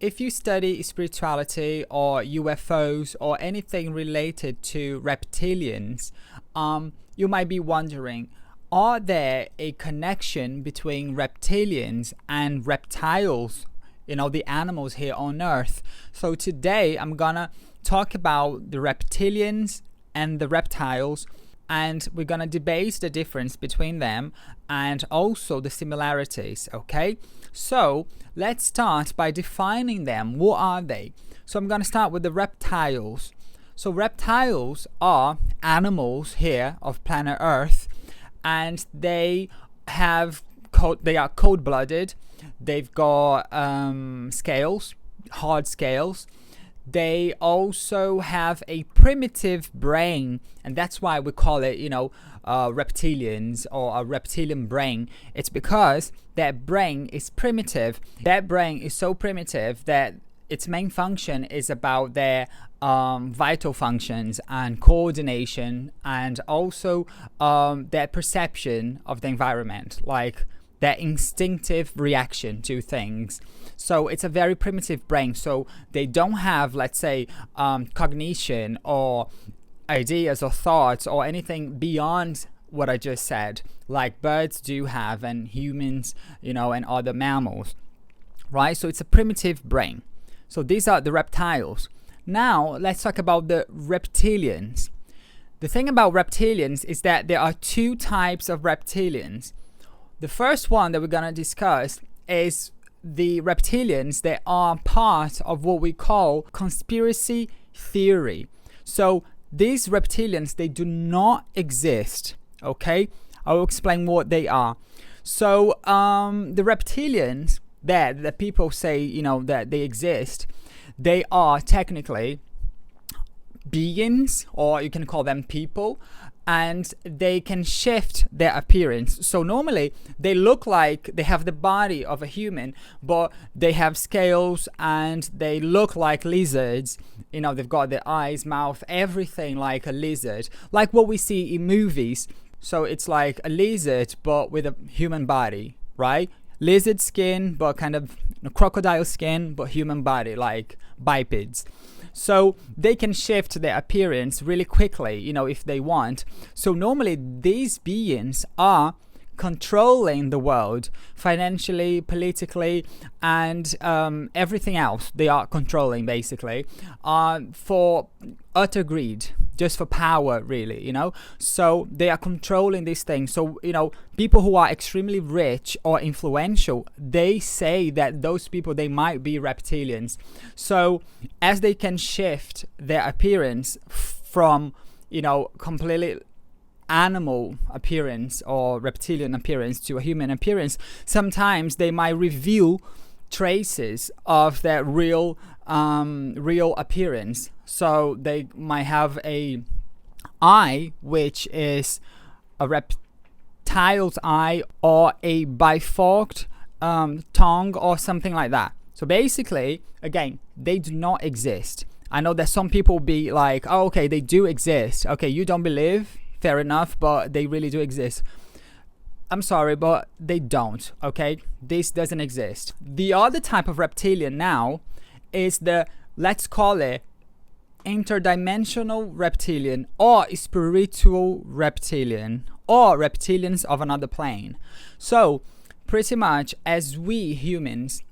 If you study spirituality or UFOs or anything related to reptilians, you might be wondering, are there a connection between reptilians and reptiles, the animals here on Earth? So today I'm gonna talk about the reptilians and the reptiles, and we're gonna debate the difference between them and also the similarities, okay? So let's start by defining them. What are they? So I'm gonna start with the reptiles. So reptiles are animals here of planet Earth, and they are cold-blooded. They've got scales, hard scales. They also have a primitive brain, and that's why we call it, reptilians or a reptilian brain. It's because that brain is primitive. That brain is so primitive that its main function is about their vital functions and coordination, and also their perception of the environment, like their instinctive reaction to things. So it's a very primitive brain. So they don't have, let's say, cognition or ideas or thoughts or anything beyond what I just said, like birds do have, and humans, and other mammals, right? So it's a primitive brain. So these are the reptiles. Now let's talk about the reptilians. The thing about reptilians is that there are two types of reptilians. The first one that we're going to discuss is the reptilians that are part of what we call conspiracy theory. So these reptilians, they do not exist, okay? I will explain what they are. So the reptilians that people say, that they exist, they are technically beings, or you can call them people, and they can shift their appearance. So normally they look like they have the body of a human, but they have scales and they look like lizards. They've got their eyes, mouth, everything like a lizard, like what we see in movies. So it's like a lizard but with a human body, right? Lizard skin but kind of crocodile skin but human body, like bipeds. So they can shift their appearance really quickly, if they want. So normally these beings are controlling the world financially, politically, and everything else. They are controlling basically for utter greed, just for power, really, So they are controlling these things. So, people who are extremely rich or influential, they say that those people, they might be reptilians. So as they can shift their appearance from, completely animal appearance or reptilian appearance to a human appearance, sometimes they might reveal traces of their real appearance. So they might have a eye which is a reptile's eye, or a biforked tongue, or something like that. So basically, again, they do not exist. I know that some people be like, oh, okay, they do exist. Okay, you don't believe? Fair enough, but they really do exist. I'm sorry, but they don't, okay? This doesn't exist. The other type of reptilian now is let's call it interdimensional reptilian, or spiritual reptilian, or reptilians of another plane. So pretty much, as we humans,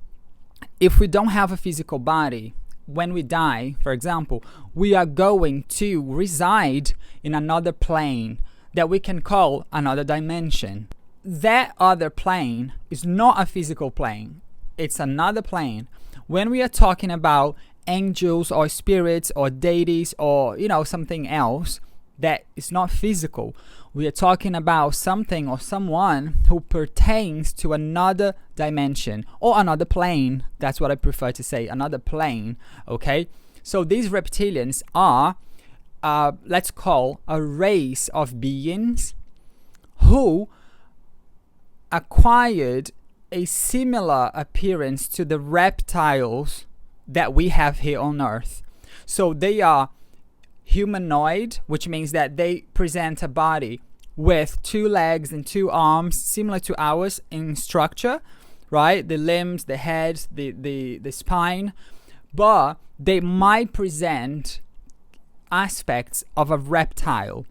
if we don't have a physical body, when we die, for example, we are going to reside in another plane that we can call another dimension. That other plane is not a physical plane. It's another plane. When we are talking about angels or spirits or deities or, something else that is not physical, we are talking about something or someone who pertains to another dimension or another plane. That's what I prefer to say, another plane, okay? So these reptilians are, let's call, a race of beings who acquired a similar appearance to the reptiles that we have here on Earth. So they are humanoid, which means that they present a body with 2 legs and 2 arms, similar to ours in structure, right? The limbs, the head, the spine, but they might present aspects of a reptile,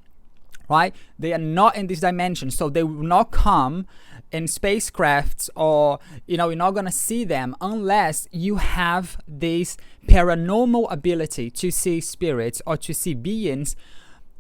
right? They are not in this dimension, so they will not come in spacecrafts, or you're not gonna see them unless you have this paranormal ability to see spirits or to see beings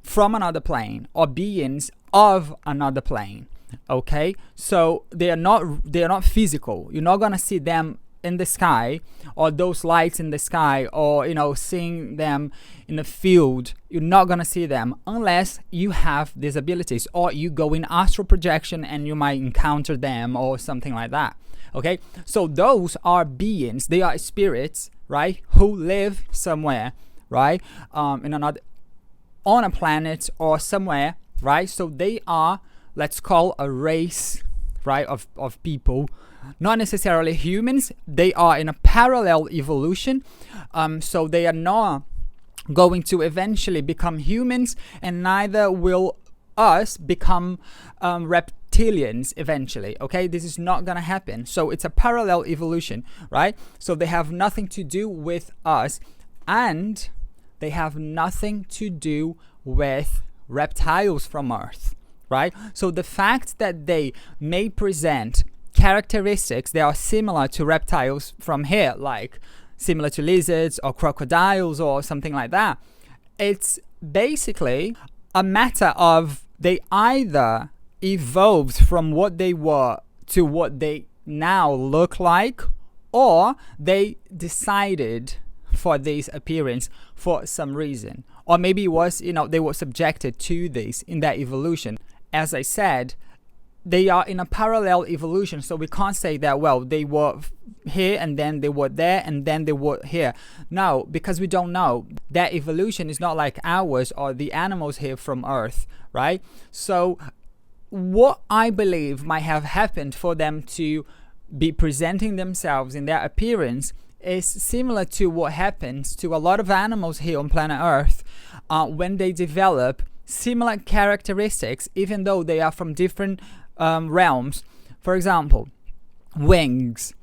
from another plane or beings of another plane. Okay, so they are not physical. You're not gonna see them in the sky, or those lights in the sky, or seeing them in a field. You're not gonna see them unless you have these abilities, or you go in astral projection and you might encounter them or something like that. Okay, so those are beings. They are spirits, right, who live somewhere, right, in another, on a planet or somewhere, right? So they are, let's call, a race, right, of people, not necessarily humans. They are in a parallel evolution, so they are not going to eventually become humans, and neither will us become reptilians eventually. Okay, this is not gonna happen. So it's a parallel evolution, right? So they have nothing to do with us, and they have nothing to do with reptiles from Earth, right? So the fact that they may present characteristics that are similar to reptiles from here, like similar to lizards or crocodiles or something like that, it's basically a matter of they either evolved from what they were to what they now look like, or they decided for this appearance for some reason, or maybe it was they were subjected to this in that evolution. As I said, they are in a parallel evolution, so we can't say that, well, they were here and then they were there and then they were here. No, because we don't know. That evolution is not like ours or the animals here from Earth, right? So what I believe might have happened for them to be presenting themselves in their appearance is similar to what happens to a lot of animals here on planet Earth when they develop similar characteristics, even though they are from different realms. For example, wings.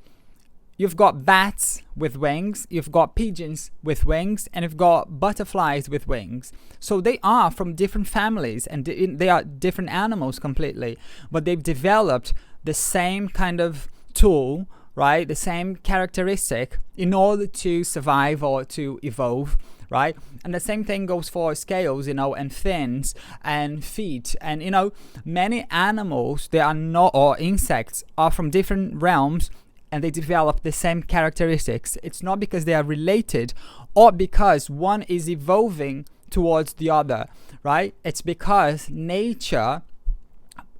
You've got bats with wings, you've got pigeons with wings, and you've got butterflies with wings. So they are from different families, and they are different animals completely, but they've developed the same kind of tool, right? The same characteristic in order to survive or to evolve, right? And the same thing goes for scales, and fins and feet, and many animals, they are not, or insects, are from different realms, and they develop the same characteristics. It's not because they are related or because one is evolving towards the other, right? It's because nature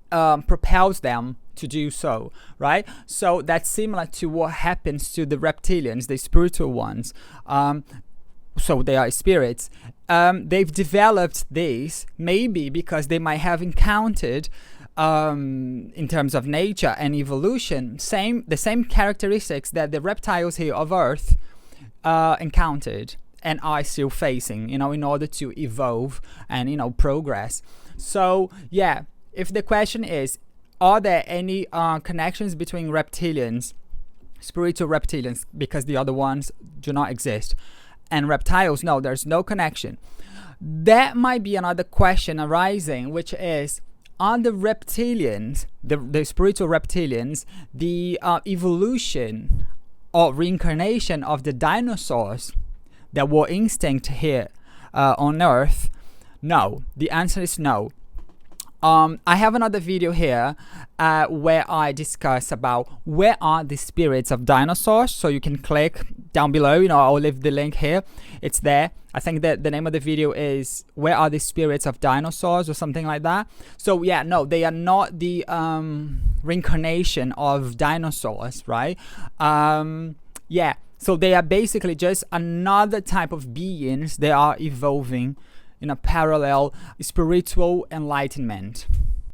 propels them to do so, right? So that's similar to what happens to the reptilians, the spiritual ones. So they are spirits. They've developed this maybe because they might have encountered, in terms of nature and evolution, the same characteristics that the reptiles here of Earth encountered and are still facing, in order to evolve and progress. So yeah, if the question is, are there any connections between reptilians, spiritual reptilians, because the other ones do not exist, and reptiles? No, there's no connection. That might be another question arising, which is, are the reptilians, the spiritual reptilians, the evolution or reincarnation of the dinosaurs that were extinct here on Earth? No, the answer is no. I have another video here where I discuss about where are the spirits of dinosaurs, so you can click down below, I'll leave the link here, it's there. I think that the name of the video is Where Are the Spirits of Dinosaurs or something like that. So yeah, no, they are not the reincarnation of dinosaurs, right? Yeah, so they are basically just another type of beings. They are evolving in a parallel spiritual enlightenment.